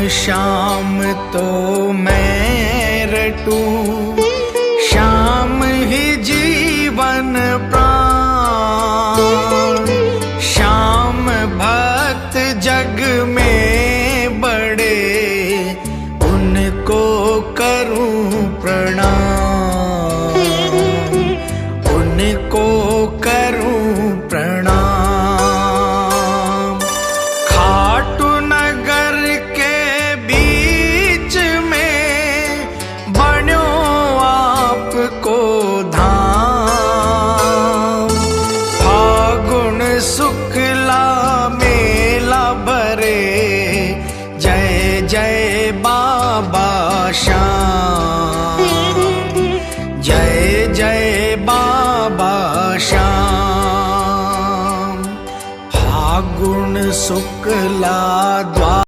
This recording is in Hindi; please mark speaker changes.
Speaker 1: श्याम तो मैं रटूं, श्याम ही जीवन प्राण। श्याम भक्त जग में बड़े, उनको करूं प्रणाम, उनको करूं प्रणाम। खाटू नगर के बीच में बन्यो आपको धाम। फागुन शुक्ला मेला भरे, जय जय बाबा श्याम, जय जय बाबा श्याम। फागुन शुक्ला